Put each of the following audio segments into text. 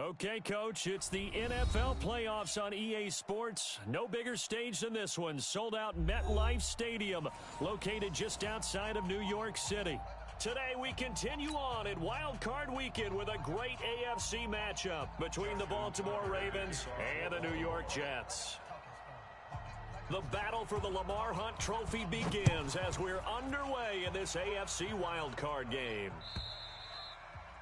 Okay, Coach, it's the NFL playoffs on EA Sports. No bigger stage than this one. Sold out MetLife Stadium, located just outside of New York City. Today, we continue on in Wild Card Weekend with a great AFC matchup between the Baltimore Ravens and the New York Jets. The battle for the Lamar Hunt Trophy begins as we're underway in this AFC Wild Card game.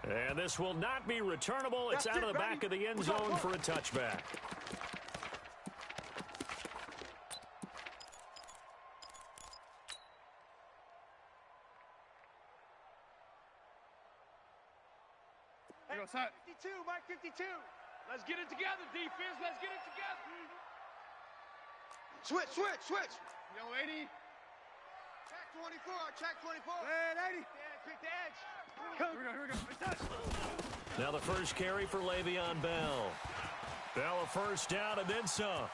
And this will not be returnable. It's out of the back of the end zone for a touchback. Hey, 52, Mike 52. Let's get it together, defense. Let's get it together. Switch. Yo, 80. Check 24. Hey, 80. Yeah, pick the edge. Here we go. Now the first carry for Le'Veon Bell. Bell a first down and then some.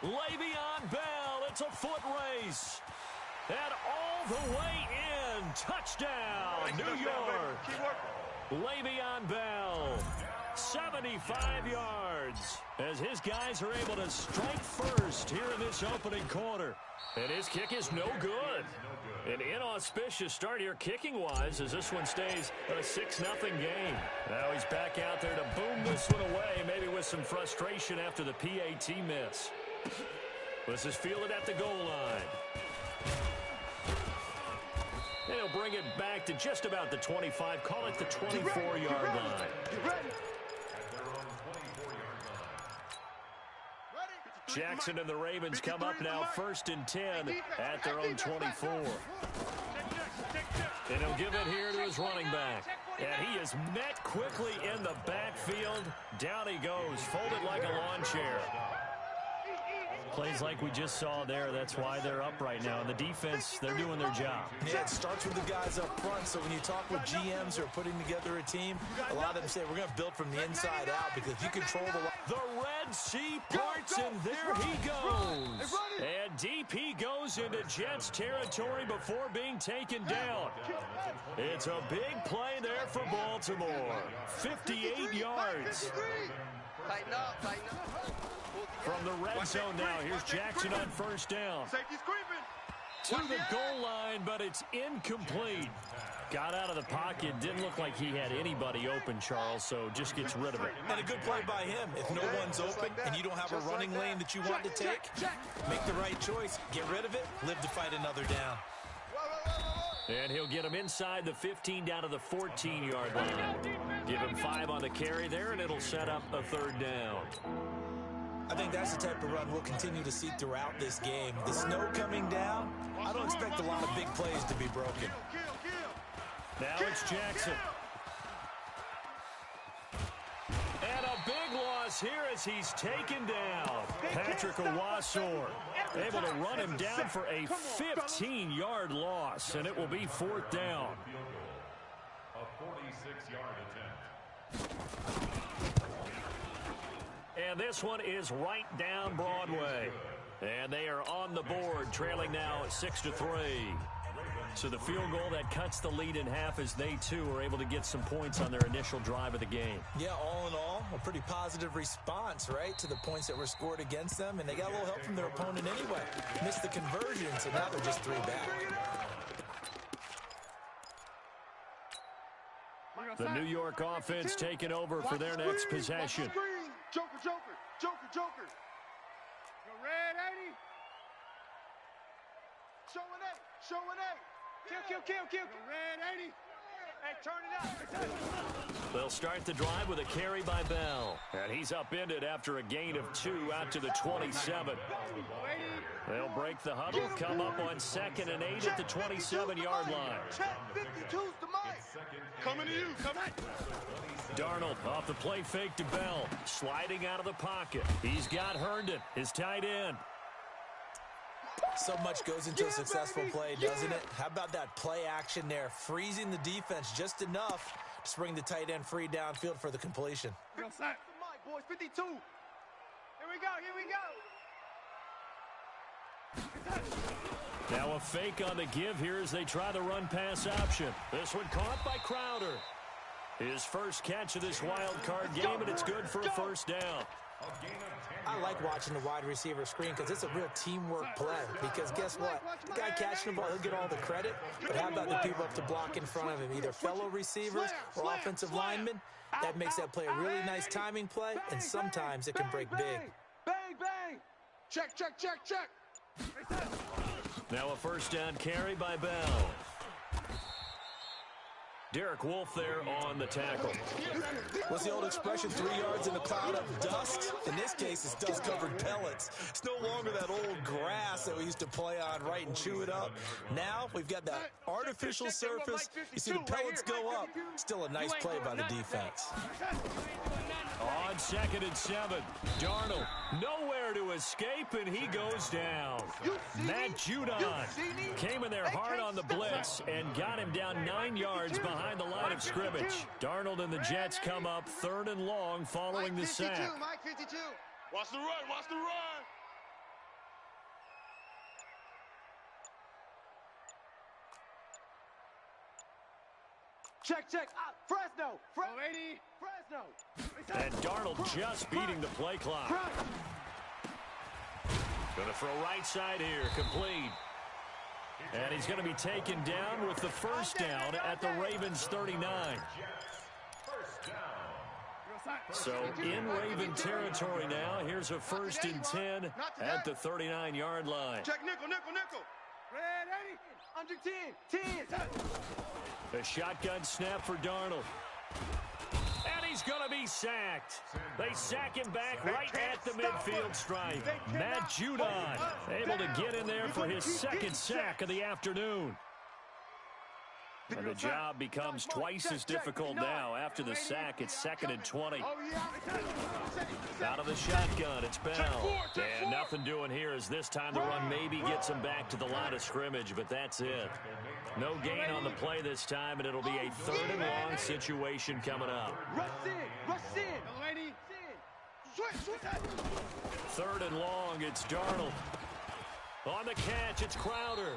Le'Veon Bell, it's a foot race. And all the way in. Touchdown, New York. Le'Veon Bell, 75 yards, as his guys are able to strike first here in this opening quarter. And his kick is no good. An inauspicious start here kicking-wise as this one stays a 6-0 game. Now he's back out there to boom this one away, maybe with some frustration after the PAT miss. This is fielded at the goal line. And he'll bring it back to just about the 25, call it the 24-yard line. Jackson and the Ravens come up now 1st and 10 at their own 24. And he'll give it here to his running back. And he is met quickly in the backfield. Down he goes, folded like a lawn chair. Plays like we just saw there, that's why they're up right now. And the defense, they're doing their job. Yeah, it starts with the guys up front. So when you talk with GMs who are putting together a team, a lot of them say we're going to build from the inside out because if you control the Red Sea parts, and there he goes. And deep he goes into Jets territory before being taken down. It's a big play there for Baltimore. 58 yards. Tighten up. From the red zone now, here's Jackson on first down. To the goal line, but it's incomplete. Got out of the pocket. Didn't look like he had anybody open, Charles, so just gets rid of it. And a good play by him. If no one's open and you don't have a running lane that you want to take, make the right choice. Get rid of it. Live to fight another down. And he'll get him inside the 15 down to the 14-yard line. Give him 5 on the carry there, and it'll set up a 3rd down. I think that's the type of run we'll continue to see throughout this game. The snow coming down, I don't expect a lot of big plays to be broken. Now it's Jackson. And a big loss here as he's taken down. Patrick Owasor able to run him down for a 15-yard loss, and it will be 4th down. A 46-yard attempt. And this one is right down Broadway. And they are on the board, trailing now 6-3. So the field goal that cuts the lead in half as they, too, are able to get some points on their initial drive of the game. Yeah, all in all, a pretty positive response, right, to the points that were scored against them. And they got a little help from their opponent anyway. Missed the conversion, so now they're just 3 back. The New York offense taking over for their next possession. Joker. Go red 80. Showing 8. Kill. Go red 80. Hey, turn it up. They'll start the drive with a carry by Bell. And he's upended after a gain of 2 out to the 27. They'll break the huddle, come up on 2nd and 8 at the 27-yard line. Check 52's the mic. Coming to you. Come on. Darnold off the play fake to Bell. Sliding out of the pocket. He's got Herndon, his tight end. So much goes into a successful play, doesn't it? How about that play action there? Freezing the defense just enough to bring the tight end free downfield for the completion. Go, Sack. The mic, boys. 52. Here we go. Now a fake on the give here as they try the run-pass option. This one caught by Crowder. His first catch of this wild card game, and it's good for a first down. I like watching the wide receiver screen because it's a real teamwork play. Because guess what? The guy catching the ball, he'll get all the credit. But how about the people up to block in front of him, either fellow receivers or offensive linemen? That makes that play a really nice timing play, and sometimes it can break big. Bang, bang. Check, check, check, check. Now a first down carry by Bell. Derek Wolfe there on the tackle. What's the old expression, 3 yards in a cloud of dust? In this case, it's dust-covered pellets. It's no longer that old grass that we used to play on, right, and chew it up. Now we've got that artificial surface. You see the pellets go up. Still a nice play by the defense. On 2nd and 7, Darnold nowhere to escape, and he goes down. Matt Judon came in there hard on the blitz and got him down 9 yards behind the line of scrimmage. Darnold and the Jets come up 3rd and long following the sack. Mike 52. Watch the run, watch the run. Check, check. Fresno. Fresno. And Darnold just beating the play clock. Going to throw right side here, complete. And he's going to be taken down with the first down at the Ravens 39. So in Raven territory now, here's a 1st and 10 at the 39-yard line. Check nickel, nickel, nickel. Red 80. Under 10. 10. A shotgun snap for Darnold. And he's going to be sacked. They sack him back right at the midfield stripe. Matt Judon able to get in there for his 2nd sack of the afternoon. And the job becomes twice as difficult now. After the sack, it's 2nd and 20. Out of the shotgun, it's Bell. And nothing doing here as this time the run maybe gets him back to the line of scrimmage, but that's it. No gain on the play this time, and it'll be a 3rd and long situation coming up. Rush in. Lady. 3rd and long, it's Darnold. On the catch, it's Crowder.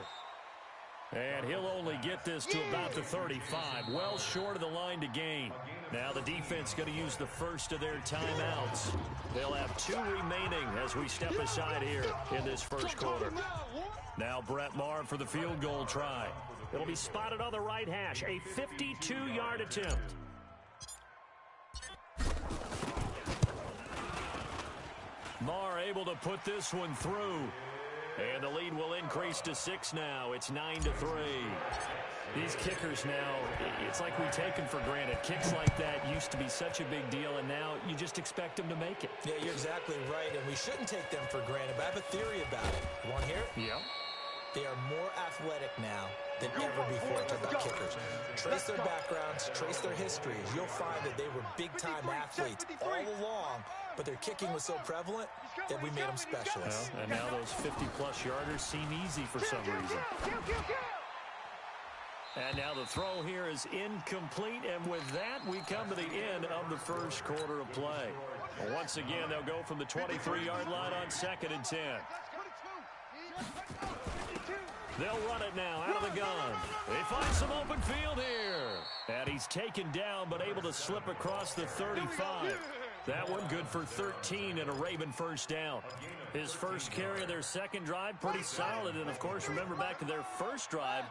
And he'll only get this to about the 35, well short of the line to gain. Now the defense going to use the first of their timeouts. They'll have 2 remaining as we step aside here in this first quarter. Now Brett Maher for the field goal try. It'll be spotted on the right hash, a 52-yard attempt. Maher able to put this one through. And the lead will increase to 6 now. It's 9-3. These kickers now, it's like we take them for granted. Kicks like that used to be such a big deal, and now you just expect them to make it. Yeah, you're exactly right, and we shouldn't take them for granted, but I have a theory about it. You want to hear it? Yeah. They are more athletic now than ever before. Talk about kickers. Trace their backgrounds, trace their histories. You'll find that they were big-time athletes all along, but their kicking was so prevalent that we made them specialists. Well, and now those 50-plus yarders seem easy for some reason. And now the throw here is incomplete, and with that, we come to the end of the first quarter of play. Once again, they'll go from the 23-yard line on 2nd and 10. They'll run it now out of the gun. They find some open field here. And he's taken down but able to slip across the 35. That one good for 13 and a Raven first down. His first carry of their second drive, pretty solid. And, of course, remember back to their first drive,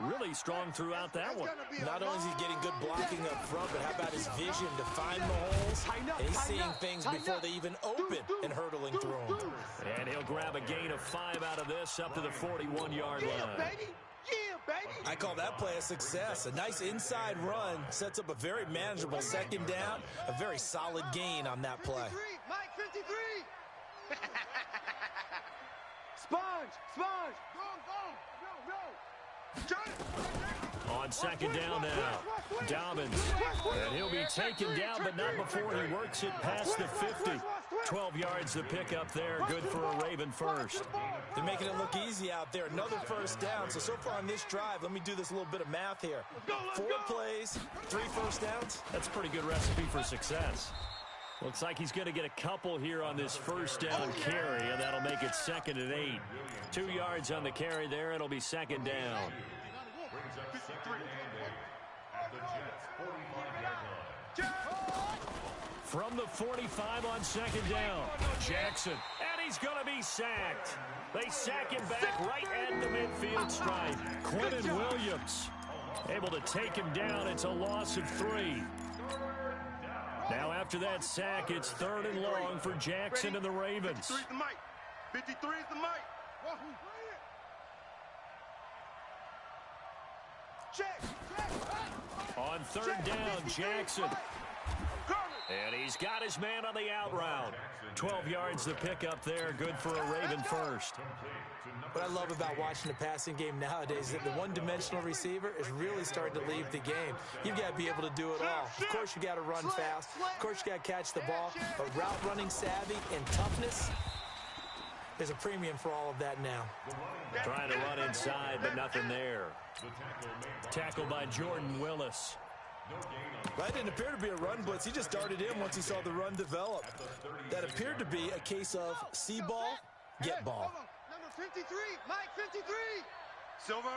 really strong throughout that one. Not only is he getting good blocking up front, but how about his vision to find the holes? And he's seeing things before they even open and hurtling through them. And he'll grab a gain of 5 out of this up to the 41-yard line. I call that play a success. A nice inside run sets up a very manageable second down. A very solid gain on that play. Mike 53. Sponge. Go. On second down now, Dobbins. And he'll be taken down, but not before he works it past the 50. 12 yards to pick up there, good for a Raven first. They're making it look easy out there. Another first down. So far on this drive, let me do this little bit of math here. 4 plays, 3 first downs. That's a pretty good recipe for success. Looks like he's going to get a couple here on this first down carry, and that'll make it 2nd and 8. 2 yards on the carry there. It'll be second down. at the Jets' 45-yard line. From the 45 on second down, Jackson, and he's going to be sacked. They sack him back right at the midfield stripe. Quentin Williams able to take him down. It's a loss of 3. Now after that sack, it's 3rd and long for Jackson and the Ravens. 53 is the mic. 53 is the mic. On 3rd down, Jackson. And he's got his man on the out route. 12 yards to pick up there. Good for a Raven first. What I love about watching the passing game nowadays is that the one-dimensional receiver is really starting to leave the game. You've got to be able to do it all. Of course, you got to run fast. Of course, you got to catch the ball. But route running savvy and toughness, there's a premium for all of that now. Trying to run inside, but nothing there. Tackled by Jordan Willis. That didn't appear to be a run blitz. He just darted in once he saw the run develop. That appeared to be a case of see ball, get ball. Number 53, Mike 53. Silver.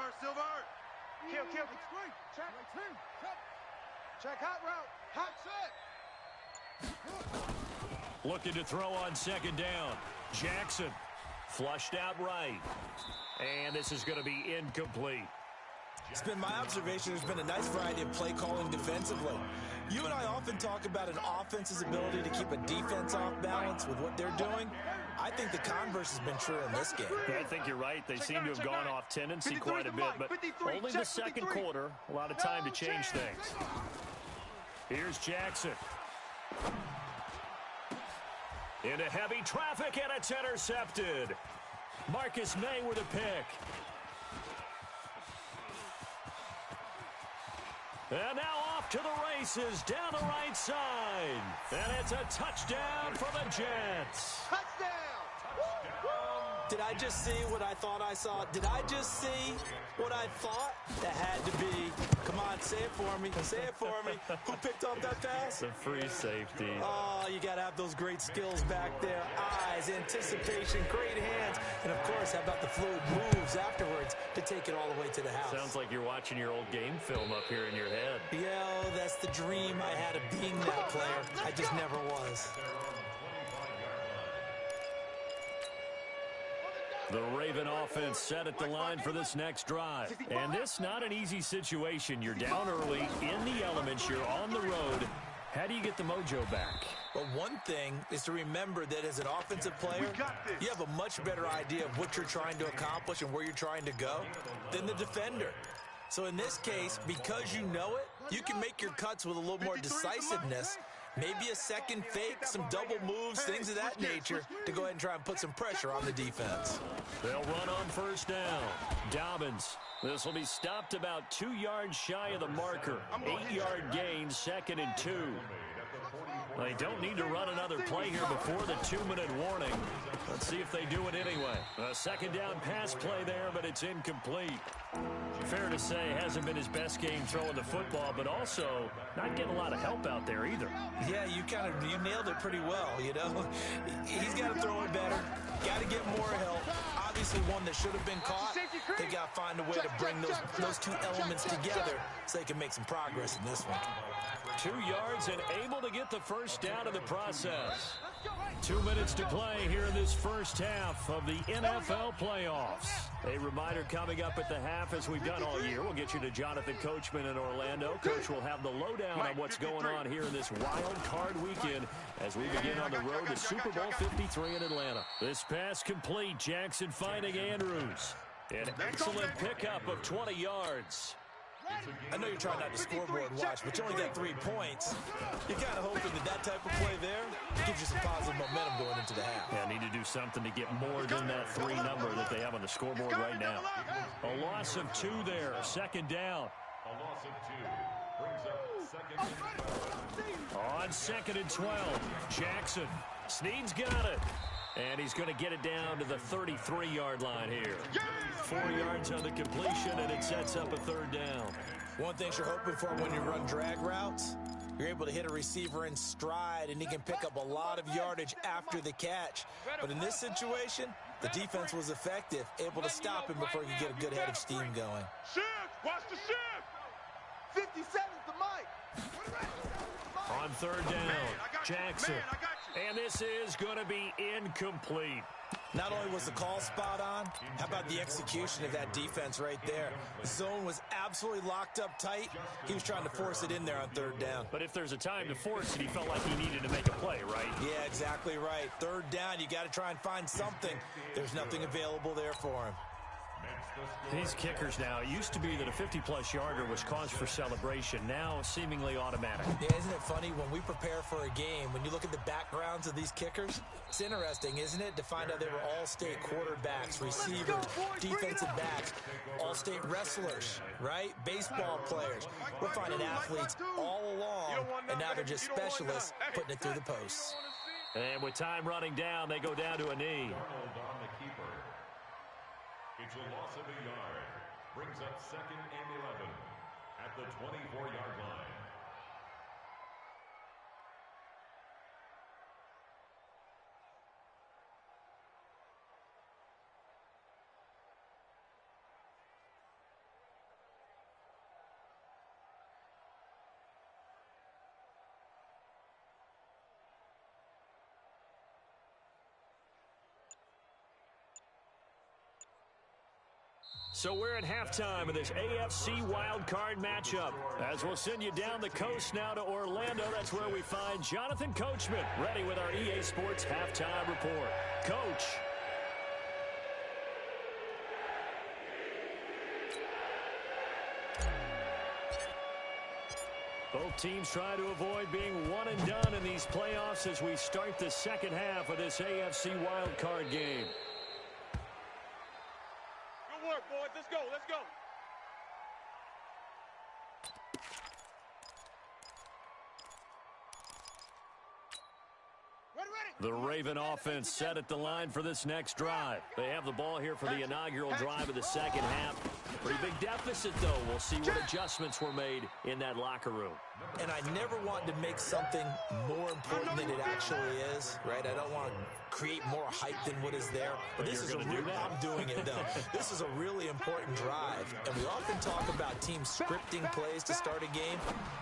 Kill. Check hot route. Hot set. Looking to throw on second down. Jackson flushed out right. And this is going to be incomplete. It's been my observation there's been a nice variety of play calling defensively. You and I often talk about an offense's ability to keep a defense off balance with what they're doing. I think the converse has been true in this game. Yeah, I think you're right. They seem to have gone off tendency quite a bit, but only the second quarter. A lot of time to change things. Here's Jackson. Into heavy traffic, and it's intercepted. Marcus May with a pick. And now off to the races down the right side. And it's a touchdown for the Jets. Touchdown. Did I just see what I thought I saw? Did I just see what I thought? That had to be. Come on, say it for me. Say it for me. Who picked off that pass? The free safety. Oh, you got to have those great skills back there. Eyes, anticipation, great hands. And, of course, how about the fluid moves afterwards to take it all the way to the house? Sounds like you're watching your old game film up here in your head. Yeah, that's the dream I had of being that player. I just never was. The Raven offense set at the line for this next drive. And this not an easy situation. You're down early, in the elements, you're on the road. How do you get the mojo back? Well, one thing is to remember that as an offensive player, you have a much better idea of what you're trying to accomplish and where you're trying to go than the defender. So in this case, because you know it, you can make your cuts with a little more decisiveness. Maybe a second fake, some double moves, things of that nature to go ahead and try and put some pressure on the defense. They'll run on first down. Dobbins. This will be stopped about 2 yards shy of the marker. 8-yard gain, 2nd and 2. They don't need to run another play here before the 2-minute warning. Let's see if they do it anyway. A second down pass play there, but it's incomplete. Fair to say, hasn't been his best game throwing the football, but also not getting a lot of help out there either. Yeah, you nailed it pretty well, you know. He's got to throw it better. Got to get more help. Obviously one that should have been caught. They got to find a way to bring those two elements together so they can make some progress in this one. 2 yards and able to get the first down in the process. 2 minutes to play here in this first half of the NFL playoffs. A reminder coming up at the half, as we've done all year. We'll get you to Jonathan Coachman in Orlando. Coach will have the lowdown on what's going on here in this wild card weekend as we begin on the road to Super Bowl 53 in Atlanta. This pass complete. Jackson finding Andrews. An excellent pickup of 20 yards. I know you're trying not to scoreboard watch, but you only got 3 points. You're kind of hoping that type of play there gives you some positive momentum going into the half. Yeah, need to do something to get more than that 3 number that they have on the scoreboard right now. A loss of 2 there, 2nd down. A loss of 2 brings up 2nd and 12. On 2nd and 12, Jackson. Snead's got it. And he's going to get it down to the 33-yard line here. 4 yards on the completion, and it sets up a 3rd down. One thing you're hoping for when you run drag routes, you're able to hit a receiver in stride, and he can pick up a lot of yardage after the catch. But in this situation, the defense was effective, able to stop him before he could get a good head of steam going. Shift! Watch the shift! 57's the mic. On third down, Jackson. And this is going to be incomplete. Not only was the call spot on, how about the execution of that defense right there? The zone was absolutely locked up tight. He was trying to force it in there on third down. But if there's a time to force it, he felt like he needed to make a play, right? Yeah, exactly right. Third down, you got to try and find something. There's nothing available there for him. These kickers now, it used to be that a 50-plus yarder was cause for celebration. Now, seemingly automatic. Yeah, isn't it funny when we prepare for a game, when you look at the backgrounds of these kickers? It's interesting, isn't it, to find out they were all-state quarterbacks, receivers, defensive backs, all-state wrestlers, right? Baseball players. We're finding athletes all along, and now they're just specialists putting it through the posts. And with time running down, they go down to a knee. It's a loss of a yard. Brings up 2nd and 11 at the 24-yard line. So we're at halftime of this AFC wildcard matchup. As we'll send you down the coast now to Orlando, that's where we find Jonathan Coachman, ready with our EA Sports halftime report. Coach. Both teams try to avoid being one and done in these playoffs as we start the second half of this AFC wildcard game. Boys, let's go, let's go. The Raven offense set at the line for this next drive. They have the ball here for the inaugural drive of the second half. Pretty big deficit, though. We'll see what adjustments were made in that locker room. And I never want to make something more important than it actually is, right? I don't want to create more hype than what is there. But this is a real, I'm doing it, though. This is a really important drive. And we often talk about teams scripting plays to start a game.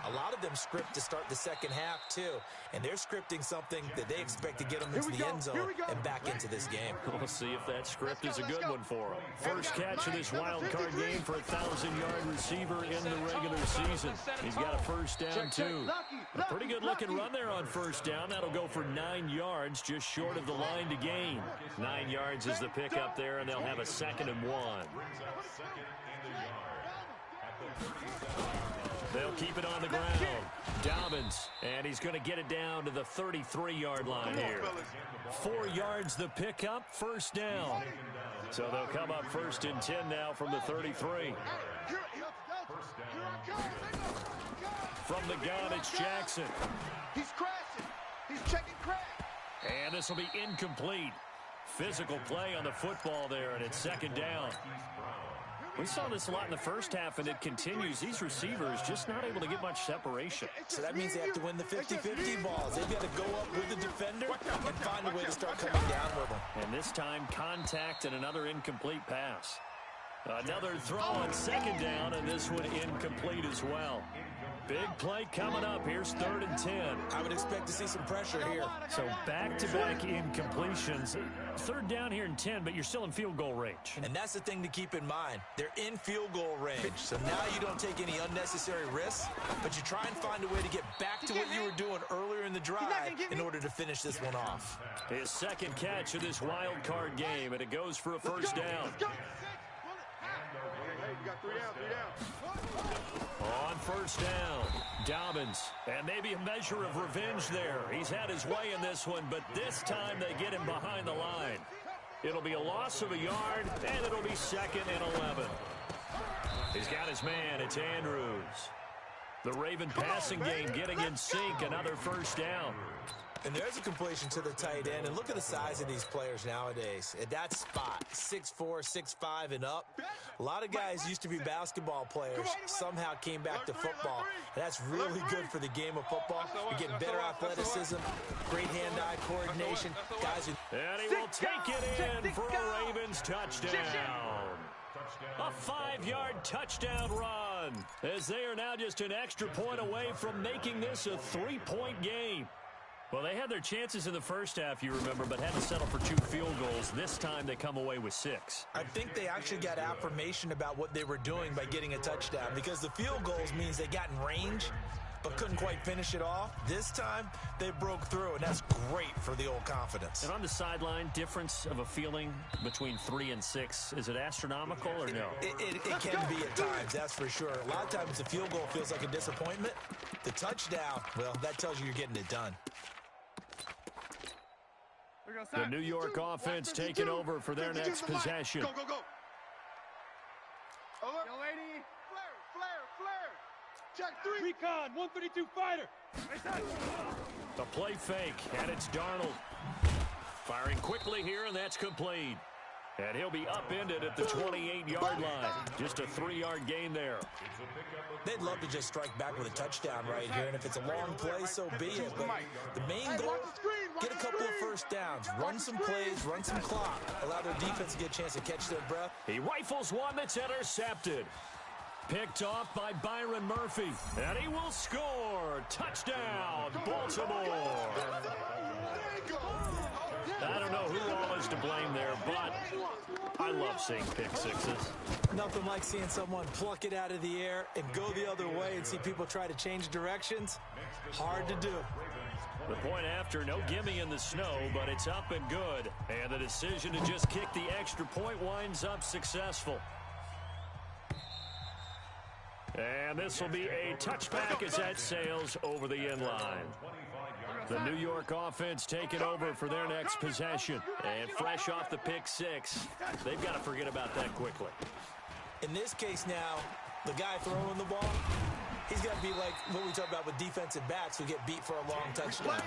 A lot of them script to start the second half, too. And they're scripting something that they expect to get them into the end zone and back into this game. We'll see if that script is a good one for them. First catch of this wild card game for a 1,000-yard receiver in the regular season. He's got a first down, too. A pretty good-looking run there on first down. That'll go for 9 yards, just short of the line to gain. 9 yards is the pickup there, and they'll have a 2nd and 1. They'll keep it on the ground. Dobbins, and he's going to get it down to the 33-yard line here. 4 yards the pickup, first down. So they'll come up 1st and 10 now from the 33. From the gun, it's Jackson. He's crashing. He's checking crack. And this will be incomplete. Physical play on the football there, and it's 2nd down. We saw this a lot in the first half, and it continues. These receivers just not able to get much separation. So that means they have to win the 50-50 balls. They've got to go up with the defender and find a way to start coming down with them. And this time, contact and another incomplete pass. Another throw on 2nd down, and this one incomplete as well. Big play coming up. Here's 3rd and 10. I would expect to see some pressure here. So back-to-back incompletions. 3rd down here in 10, but you're still in field goal range. And that's the thing to keep in mind. They're in field goal range. So now you don't take any unnecessary risks, but you try and find a way to get back to what you were doing earlier in the drive in order to finish this one off. His 2nd catch of this wild card game, and it goes for a first down. You got 3 down. On first down, Dobbins, and maybe a measure of revenge there. He's had his way in this one, but this time they get him behind the line. It'll be a loss of a yard, and it'll be 2nd and 11. He's got his man. It's Andrews. The Raven passing game getting in sync. Another first down. And there's a completion to the tight end. And look at the size of these players nowadays. At that spot, 6'4", 6'5", and up. A lot of guys used to be basketball players, somehow came back to football. And that's really good for the game of football. You're getting better athleticism, great hand-eye coordination. Guys who... And he will take it in for a Ravens touchdown. A 5-yard touchdown run, as they are now just an extra point away from making this a 3-point game. Well, they had their chances in the first half, you remember, but had to settle for 2 field goals. This time they come away with 6. I think they actually got affirmation about what they were doing by getting a touchdown, because the field goals means they got in range but couldn't quite finish it off. This time, they broke through, and that's great for the old confidence. And on the sideline, difference of a feeling between 3 and 6, is it astronomical or no? It can be at times, that's for sure. A lot of times the field goal feels like a disappointment. The touchdown, well, that tells you you're getting it done. The New York offense taking over for their next possession. Go, go, go. Over. Yo, lady. Flare. Check 3. Recon, 132 fighter. The play fake, and it's Darnold. Firing quickly here, and that's complete. And he'll be upended at the 28-yard line. Just a 3-yard gain there. They'd love to just strike back with a touchdown right here, and if it's a long play, so be it. But the main goal, get a couple of first downs, run some plays, run some clock, allow their defense to get a chance to catch their breath. He rifles one that's intercepted. Picked off by Byron Murphy, and he will score. Touchdown, Baltimore. I don't know who all is to blame there, but I love seeing pick sixes. Nothing like seeing someone pluck it out of the air and go the other way and see people try to change directions. Hard to do. The point after, no gimme in the snow, but it's up and good. And the decision to just kick the extra point winds up successful. And this will be a touchback as that sails over the end line. The New York offense taking over for their next possession. And fresh off the pick six, they've got to forget about that quickly. In this case now, the guy throwing the ball, he's got to be like what we talk about with defensive backs who get beat for a long touchdown.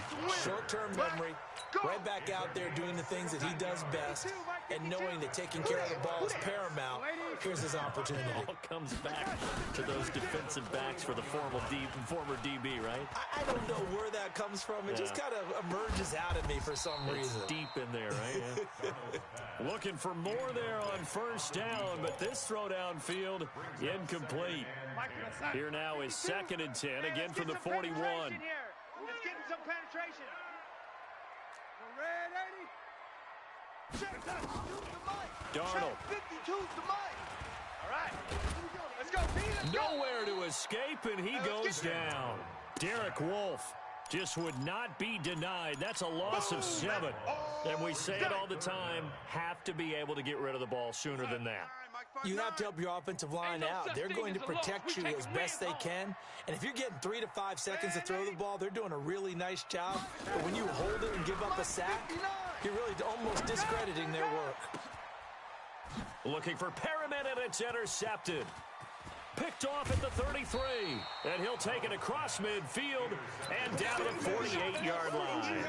Short-term memory, right back out there doing the things that he does best, and knowing that taking care of the ball is paramount. Here's his opportunity. It all comes back to those defensive backs for the former DB, right? I don't know where that comes from. It just kind of emerges out of me for some reason. Deep in there, right? Yeah. Looking for more there on first down, but this throw downfield incomplete. Here now is 2nd and 10, again from the 41. Let's get some penetration. Red 80. Check that. Use the mic. Darnold. Check 50. Use the mic. All right. Let's go. Nowhere to escape, and he goes down. Derek Wolfe just would not be denied. That's a loss of 7. And we say it all the time, have to be able to get rid of the ball sooner than that. You have to help your offensive line out. They're going to protect you as best they can. And if you're getting 3 to 5 seconds to throw the ball, they're doing a really nice job. But when you hold it and give up a sack, you're really almost discrediting their work. Looking for Perriman, and it's intercepted. Picked off at the 33. And he'll take it across midfield and down to the 48-yard line.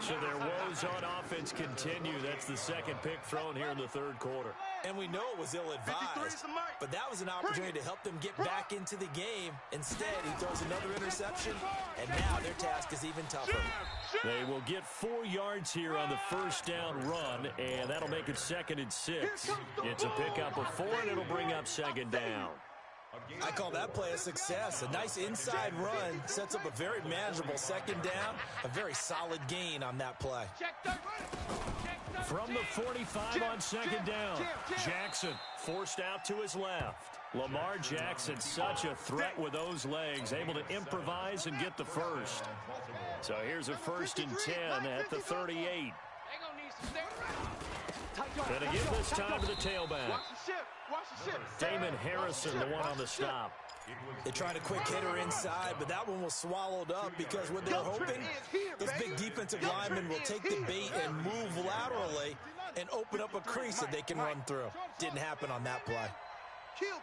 So their woes on offense continue. That's the 2nd pick thrown here in the 3rd quarter. And we know it was ill-advised, but that was an opportunity to help them get back into the game. Instead, he throws another interception, and now their task is even tougher. They will get 4 yards here on the first down run, and that'll make it 2nd and 6. It's a pickup of 4, and it'll bring up 2nd down. I call that play a success. A nice inside run sets up a very manageable 2nd down, a very solid gain on that play. From the 45 on 2nd down, Jackson forced out to his left. Lamar Jackson, such a threat with those legs, able to improvise and get the first. So here's a 1st and 10 at the 38. And again this time to the tailback. Damon Harrison, the one on the stop. They tried a quick hitter inside, but that one was swallowed up because what they're hoping, those big defensive linemen will take the bait and move laterally and open up a crease that they can run through. Didn't happen on that play. Kill.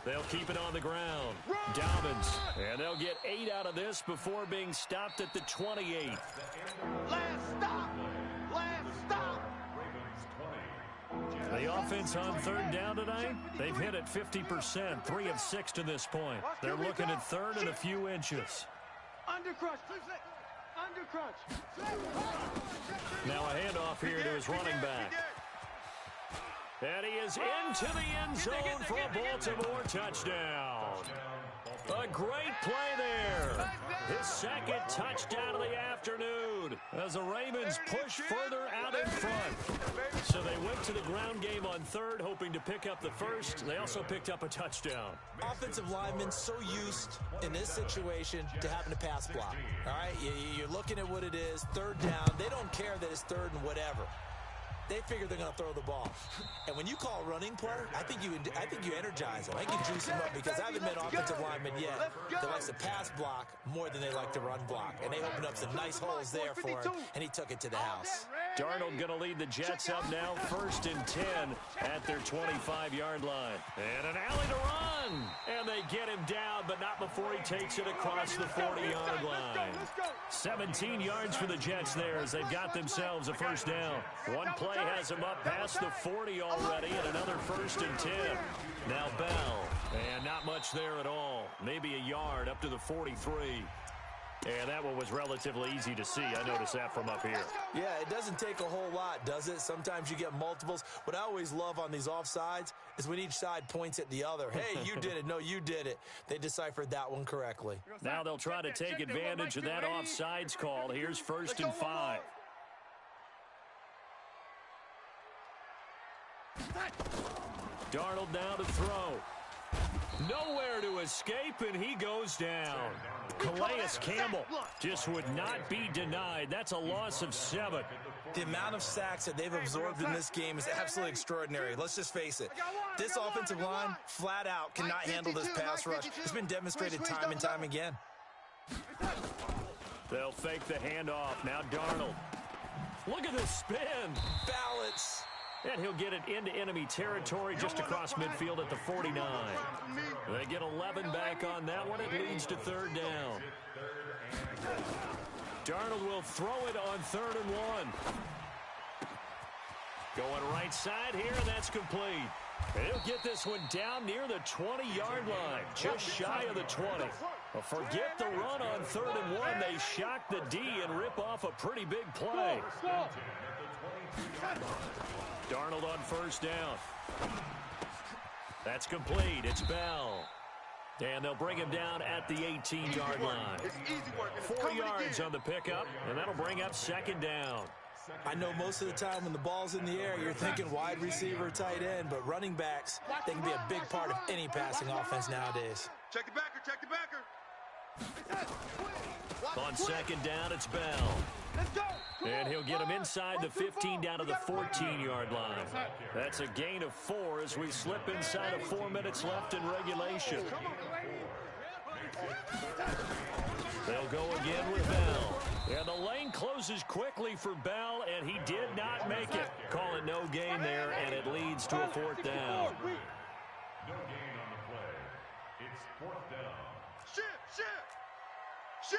They'll keep it on the ground. Dobbins. And they'll get 8 out of this before being stopped at the 28. Last stop. The offense on 3rd down tonight, they've hit it 50%, 3 of 6 to this point. They're looking at 3rd and a few inches. Undercrush. Under crunch. Now a handoff here to his running back. And he is into the end zone for a Baltimore touchdown. A great play there. His second touchdown of the afternoon as the Ravens push further out in front. So they went to the ground game on third, hoping to pick up the first. They also picked up a touchdown. Offensive linemen so used in this situation to having to pass block. All right, you're looking at what it is, third down. They don't care that it's third and whatever. They figure they're going to throw the ball. And when you call running play, I think you energize them. I think you juice them up because I haven't met offensive linemen yet that likes to pass block more than they like to run block. And they opened up some nice holes there for him, and he took it to the house. Darnold going to lead the Jets up now, 1st and 10 at their 25-yard line. And an alley to run. And they get him down, but not before he takes it across the 40-yard line. 17 yards for the Jets there as they've got themselves a first down. One play has him up past the 40 already, and another 1st and 10. Now Bell, and not much there at all. Maybe a yard up to the 43. And that one was relatively easy to see. I noticed that from up here. Yeah, it doesn't take a whole lot, does it? Sometimes you get multiples. What I always love on these offsides is when each side points at the other. Hey, you did it. No, you did it. They deciphered that one correctly. Now they'll try to take advantage of that offsides call. Here's 1st and 5. Darnold now to throw. Nowhere to escape, and he goes down. Calais Campbell just would not be denied. That's a loss of 7. The amount of sacks that they've absorbed in this game is absolutely extraordinary. Let's just face it. This offensive line, flat out, cannot handle this pass rush. It's been demonstrated time and time again. They'll fake the handoff. Now Darnold. Look at the spin. Balance. And he'll get it into enemy territory just across midfield at the 49. They get 11 back on that one. It leads to 3rd down. Darnold will throw it on 3rd and 1. Going right side here, and that's complete. He'll get this one down near the 20-yard line, just shy of the 20. Well, forget the run on 3rd and 1. They shock the D and rip off a pretty big play. Darnold on 1st down. That's complete. It's Bell. And they'll bring him down at the 18-yard line. 4 yards on the pickup, and that'll bring up 2nd down. I know most of the time when the ball's in the air, you're thinking wide receiver, tight end, but running backs, they can be a big part of any passing offense nowadays. Check the backer, check the backer. On 2nd down, it's Bell. And he'll get him inside the 15 down to the 14-yard line. That's a gain of 4 as we slip inside of 4 minutes left in regulation. They'll go again with Bell. And the lane closes quickly for Bell, and he did not make it. Call it no gain there, and it leads to a 4th down. No gain on the play. It's 4th down. Shit!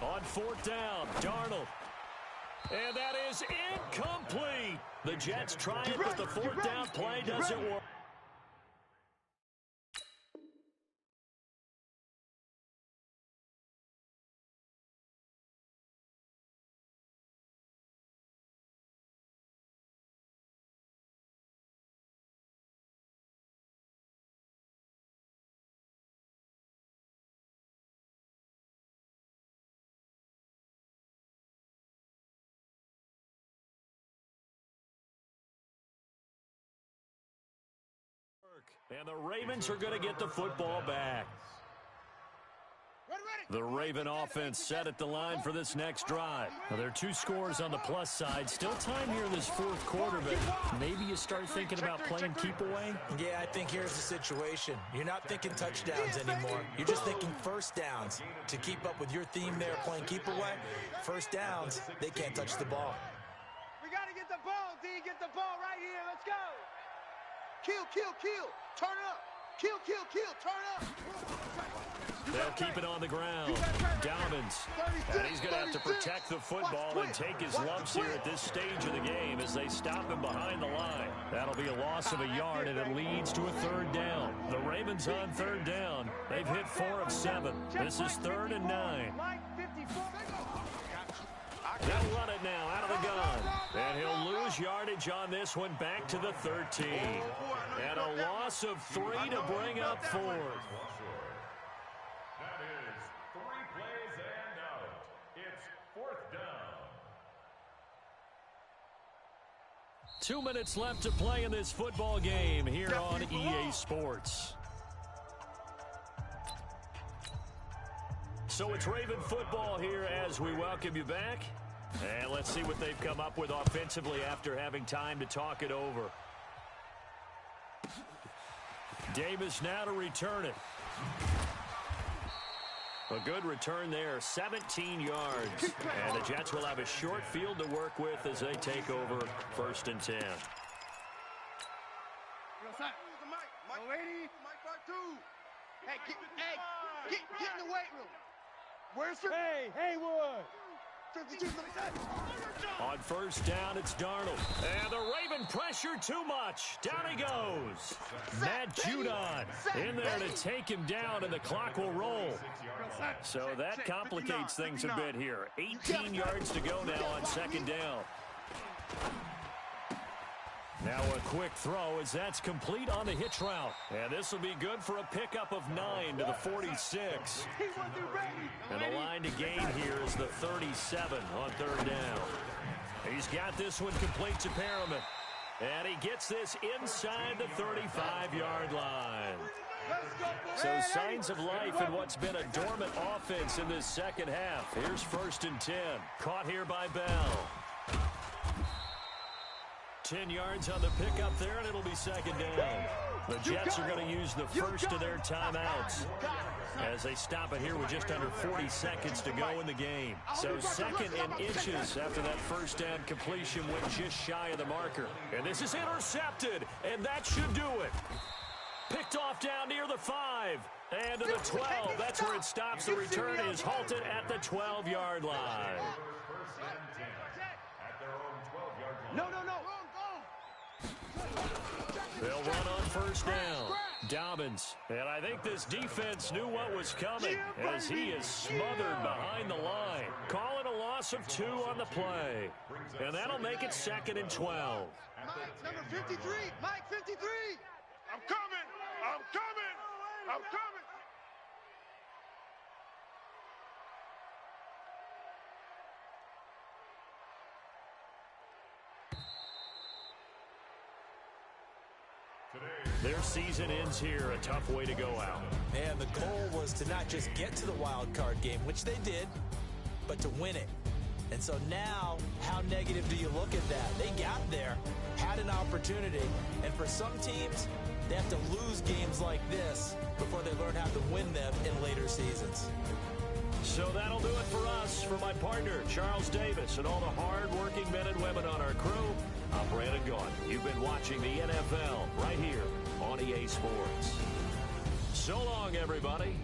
On 4th down, Darnold. And that is incomplete. The Jets try it, but the 4th down play doesn't work. And the Ravens are going to get the football back. The Raven offense set at the line for this next drive. Now, there are 2 scores on the plus side. Still time here in this 4th quarter, but maybe you start thinking about playing keep away? Yeah, I think here's the situation. You're not thinking touchdowns anymore. You're just thinking 1st downs. To keep up with your theme there, playing keep away, 1st downs, they can't touch the ball. We got to get the ball, D. Get the ball right here. Let's go. Kill. Turn it up. Kill. Turn it up. They'll keep it on the ground. Dobbins. And he's going to have to protect the football and take his lumps here at this stage of the game as they stop him behind the line. That'll be a loss of a yard, and it leads to a third down. The Ravens on third down. They've hit 4 of 7. This is 3rd and 9. They'll run it now out of the gun. And he'll lose yardage on this one back to the 13. And a loss of 3 to bring up 4. That is 3 plays and out. It's 4th down. 2 minutes left to play in this football game here on EA Sports. So it's Raven football here as we welcome you back. And let's see what they've come up with offensively after having time to talk it over. Davis now to return it. A good return there, 17 yards. And the Jets will have a short field to work with as they take over 1st and 10. Hey, get in the weight room. Where's your... Hey, Haywood. On 1st down, it's Darnold. And the Raven pressure too much. Down he goes. Matt Judon in there to take him down, and the clock will roll. So that complicates things a bit here. 18 yards to go now on 2nd down. Now a quick throw as that's complete on the hitch route. And this will be good for a pickup of 9 to the 46. And the line to gain here is the 37 on 3rd down. He's got this one complete to Perriman. And he gets this inside the 35-yard line. So signs of life in what's been a dormant offense in this second half. Here's 1st and 10. Caught here by Bell. 10 yards on the pickup there, and it'll be 2nd down. The Jets are going to use the first of their timeouts as they stop it here with just under 40 seconds to go in the game. So 2nd and inches after that 1st down completion went just shy of the marker. And this is intercepted, and that should do it. Picked off down near the 5 and to the 12. That's where it stops. The return is halted at the 12-yard line. No. They'll run on 1st down. Dobbins. And I think this defense knew what was coming as he is smothered behind the line. Calling a loss of 2 on the play. And that'll make it 2nd and 12. Mike, number 53. Mike, 53. I'm coming. Their season ends here. A tough way to go out. And the goal was to not just get to the wild card game, which they did, but to win it. And so now, how negative do you look at that? They got there, had an opportunity, and for some teams, they have to lose games like this before they learn how to win them in later seasons. So that'll do it for us. For my partner, Charles Davis, and all the hard-working men and women on our crew, I'm Brandon Gaudin. You've been watching the NFL right here on EA Sports. So long, everybody.